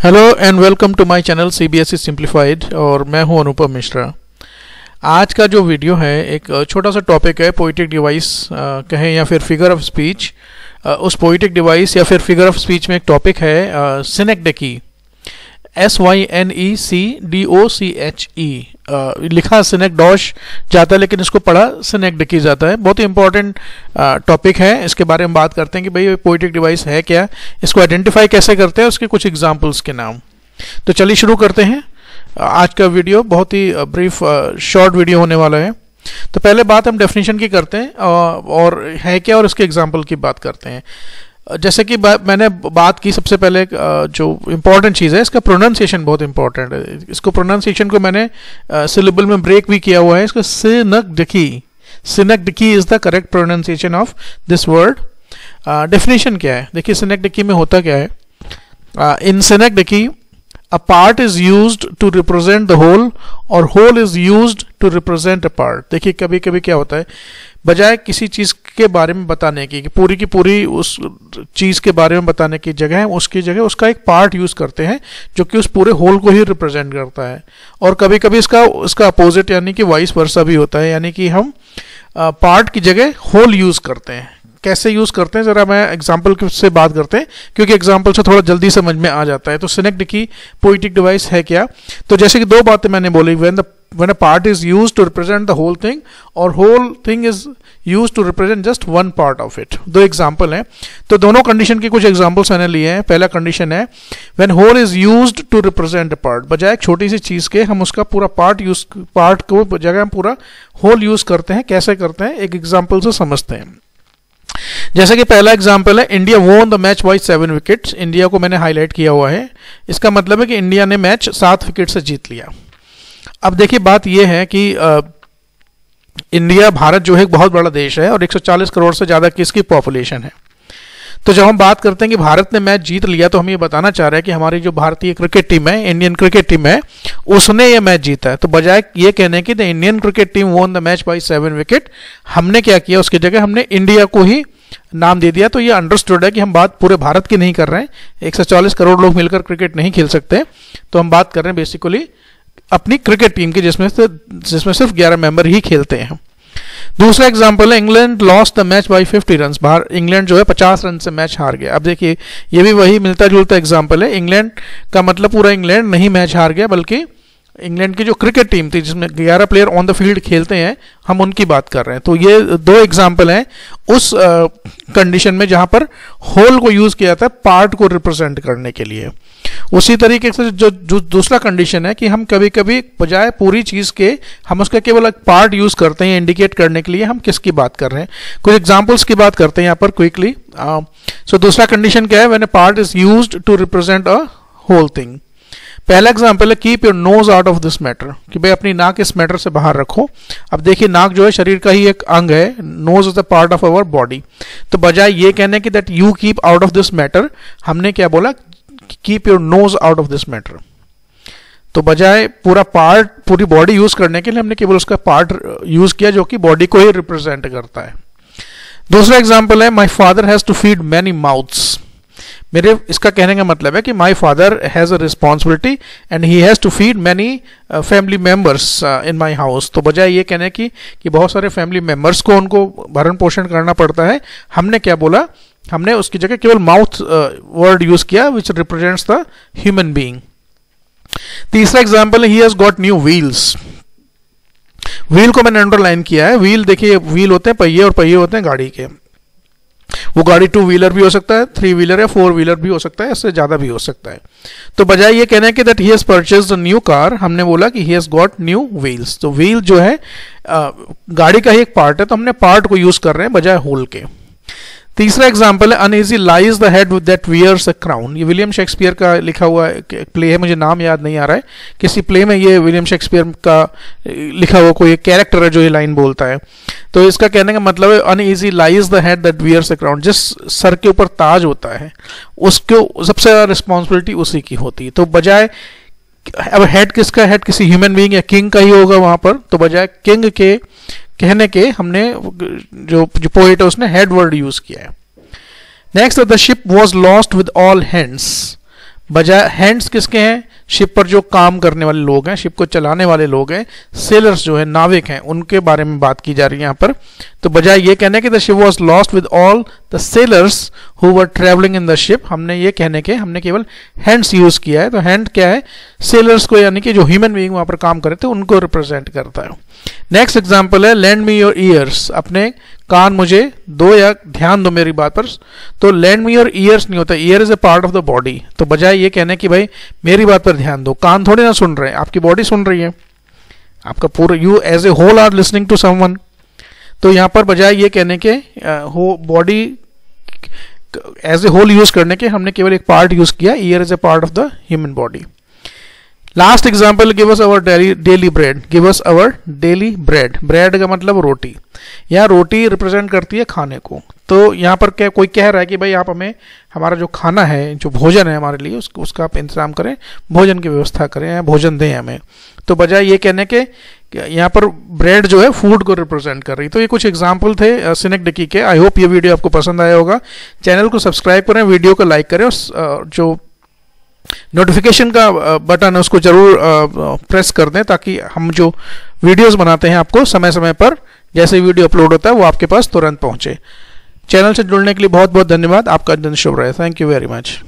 Hello and welcome to my channel CBSE simplified और मैं हूं अनुपम मिश्रा। आज का जो वीडियो है एक छोटा सा टॉपिक है, पोइटिक डिवाइस कहें या फिर फिगर ऑफ स्पीच। उस पोइटिक डिवाइस या फिर फिगर ऑफ स्पीच में एक टॉपिक है सिनेक्डेकी, SYNECDOCHE। लिखा सिनेक्डॉश जाता है लेकिन इसको पढ़ा सिनेक्डेकी जाता है। बहुत ही इंपॉर्टेंट टॉपिक है, इसके बारे में बात करते हैं कि भाई पोइटिक डिवाइस है क्या, इसको आइडेंटिफाई कैसे करते हैं, उसके कुछ एग्जांपल्स के नाम। तो चलिए शुरू करते हैं। आज का वीडियो बहुत ही ब्रीफ शॉर्ट वीडियो होने वाला है। तो पहले बात हम डेफिनेशन की करते हैं और है क्या और इसके एग्जाम्पल की बात करते हैं। जैसे कि मैंने बात की सबसे पहले जो इम्पोर्टेंट चीज़ है, इसका प्रोनाउंसिएशन बहुत इंपॉर्टेंट है। इसको प्रोनाउंसिएशन को मैंने सिलेबल में ब्रेक भी किया हुआ है। इसको synecdoche is the correct pronunciation of this word. Definition क्या है, देखिए सिनेक्डेकी में होता क्या है। इन सिनेक्डेकी a part is used to represent the whole और whole is used to represent a part। देखिए कभी कभी क्या होता है, बजाय किसी चीज़ के बारे में बताने की पूरी उस चीज़ के बारे में बताने की जगह उसकी जगह उसका एक पार्ट यूज़ करते हैं जो कि उस पूरे होल को ही रिप्रेजेंट करता है। और कभी कभी इसका अपोजिट यानी कि वाइस वर्सा भी होता है, यानी कि हम पार्ट की जगह होल यूज़ करते हैं। कैसे यूज करते हैं जरा मैं एग्जांपल से बात करते हैं, क्योंकि एग्जांपल से थोड़ा जल्दी समझ में आ जाता है। तो सिनेक्डेकी पोइटिक डिवाइस है क्या, तो जैसे कि दो बातें मैंने बोली, when a part is used to represent the whole thing और whole thing is used to represent just one part of it। दो एग्जांपल हैं, तो दोनों कंडीशन के कुछ एग्जांपल्स मैंने लिए हैं। पहला कंडीशन है when whole is used to represent a part, बजाय एक छोटी सी चीज के हम उसका पूरा पार्ट को जगह हम पूरा होल यूज करते हैं। कैसे करते हैं एक एग्जाम्पल से समझते हैं। जैसे कि पहला एग्जांपल है, India won the match by 7 wickets. India को मैंने हाईलाइट किया हुआ है, इसका मतलब है कि इंडिया ने मैच 7 विकेट से जीत लिया। अब देखिए बात यह है कि भारत जो है एक बहुत बड़ा देश है और 140 करोड़ से ज़्यादा की इसकी पॉपुलेशन है। तो जब हम बात करते हैं कि भारत ने मैच जीत लिया, तो हम ये बताना चाह रहे हैं कि हमारी जो भारतीय क्रिकेट टीम है, इंडियन क्रिकेट टीम है, उसने ये मैच जीता है। तो बजाय ये कहने की the Indian cricket team won the match by 7 wicket, हमने क्या किया, उसकी जगह हमने इंडिया को ही नाम दे दिया। तो ये अंडरस्टूड है कि हम बात पूरे भारत की नहीं कर रहे हैं। 140 करोड़ लोग मिलकर क्रिकेट नहीं खेल सकते, तो हम बात कर रहे हैं बेसिकली अपनी क्रिकेट टीम की, जिसमें सिर्फ 11 मेंबर ही खेलते हैं। दूसरा एग्जांपल है, England lost the match by 50 run. बाहर इंग्लैंड जो है 50 रन से मैच हार गया। अब देखिए ये भी वही मिलता जुलता एग्जांपल है। इंग्लैंड का मतलब पूरा इंग्लैंड नहीं मैच हार गया, बल्कि इंग्लैंड की जो क्रिकेट टीम थी जिसमें 11 प्लेयर ऑन द फील्ड खेलते हैं, हम उनकी बात कर रहे हैं। तो ये दो एग्जांपल हैं उस कंडीशन में जहां पर होल को यूज किया जाता है पार्ट को रिप्रेजेंट करने के लिए। उसी तरीके से जो दूसरा कंडीशन है कि हम कभी कभी बजाय पूरी चीज के हम उसका केवल एक पार्ट यूज करते हैं इंडिकेट करने के लिए। हम किसकी बात कर रहे हैं, कुछ एग्जांपल्स की बात करते हैं यहाँ पर क्विकली। सो दूसरा कंडीशन क्या है, when a part is used to represent a whole thing. पहला एग्जांपल है, keep your nose out of this matter, कि भाई अपनी नाक इस मैटर से बाहर रखो। अब देखिए नाक जो है शरीर का ही एक अंग है, nose is the part of our body. तो बजाय ये कहने की that you keep out of this matter, हमने क्या बोला, keep your nose out of this matter. तो बजाय पूरी बॉडी यूज करने के लिए हमने केवल उसका पार्ट यूज किया जो कि बॉडी को ही रिप्रेजेंट करता है। दूसरा एग्जांपल है, my father has to feed many mouths. इसका कहने का मतलब है कि my father has a responsibility and he has to feed many family members in my house. तो बजाय ये कहने की कि बहुत सारे फैमिली मेंबर्स को उनको भरण पोषण करना पड़ता है, हमने क्या बोला, हमने उसकी जगह केवल माउथ वर्ड यूज किया विच रिप्रेजेंट्स द ह्यूमन बीइंग। तीसरा एग्जांपल है, he has got new wheels. Wheel को मैंने अंडरलाइन किया है। व्हील देखिए, व्हील होते हैं पहिए और पहिए होते हैं गाड़ी के। वो गाड़ी 2 व्हीलर भी हो सकता है, 3 व्हीलर या 4 व्हीलर भी हो सकता है, इससे ज्यादा भी हो सकता है। तो बजाय ये कहने के that he has purchased a new car, हमने बोला कि he has got new wheels. तो व्हील जो है गाड़ी का ही एक पार्ट है, तो हमने पार्ट को यूज कर रहे हैं बजाय होल के। तीसरा एग्जाम्पल है, uneasy lies the head with that wears a crown. ये विलियम शेक्सपियर का लिखा हुआ एक प्ले है, मुझे नाम याद नहीं आ रहा है। किसी प्ले में ये विलियम शेक्सपियर का लिखा हुआ कोई एक कैरेक्टर है जो ये लाइन बोलता है। तो इसका कहने का मतलब है, uneasy lies the head that wears a crown. जिस सर के ऊपर ताज होता है उसको सबसे ज्यादा रिस्पॉन्सिबिलिटी उसी की होती है। तो बजाय, अब हेड किसका, हेड किसी ह्यूमन बीइंग या किंग का ही होगा वहां पर, तो बजाय किंग के कहने के हमने जो पोएट है उसने हेड वर्ड यूज किया है। Next, the ship was lost with all hands. बजाय हैंड्स किसके हैं? शिप पर जो काम करने वाले लोग हैं, शिप को चलाने वाले लोग हैं, सेलर्स जो है, नाविक हैं, उनके बारे में बात की जा रही है यहाँ पर। तो बजाय ये कहने के the ship was lost with all the sellers who were travelling in the ship, हमने ये कहने के हमने केवल हैंड्स यूज किया है। तो हैंड क्या है? सेलर्स को, यानी कि जो ह्यूमन बीइंग वहां पर काम कर रहे थे उनको रिप्रेजेंट करता है। नेक्स्ट एग्जाम्पल है लैंड मी योर ईयर्स, अपने कान मुझे दो या ध्यान दो मेरी बात पर। तो लैंड मी योर ईयर्स नहीं होता, year is a part of the body. तो बजाय ये कहने कि भाई मेरी बात पर ध्यान दो, कान थोड़े ना सुन रहे हैं, आपकी बॉडी सुन रही है, आपका पूरा you as a whole are listening to someone. तो यहाँ पर बजाय ये कहने के हो body as a whole use करने के हमने केवल एक पार्ट यूज किया, ear is a part of the human body. Last example, give us our daily bread, give us our daily bread. Bread का मतलब रोटी, यहाँ रोटी रिप्रेजेंट करती है खाने को। तो यहाँ पर क्या कोई कह रहा है कि भाई आप हमें हमारा जो खाना है, जो भोजन है हमारे लिए, उसका आप इंतजाम करें, भोजन की व्यवस्था करें या भोजन दें हमें। तो बजाय ये कहने के यहाँ पर ब्रेड जो है फूड को रिप्रेजेंट कर रही। तो ये कुछ एग्जाम्पल थे सिनेक्डिकी के। आई होप ये वीडियो आपको पसंद आया होगा। चैनल को सब्सक्राइब करें, वीडियो को लाइक करें और जो नोटिफिकेशन का बटन है उसको जरूर प्रेस कर दें, ताकि हम जो वीडियोस बनाते हैं आपको समय समय पर जैसे वीडियो अपलोड होता है वो आपके पास तुरंत पहुंचे। चैनल से जुड़ने के लिए बहुत बहुत धन्यवाद। आपका दिन शुभ रहे। Thank you very much.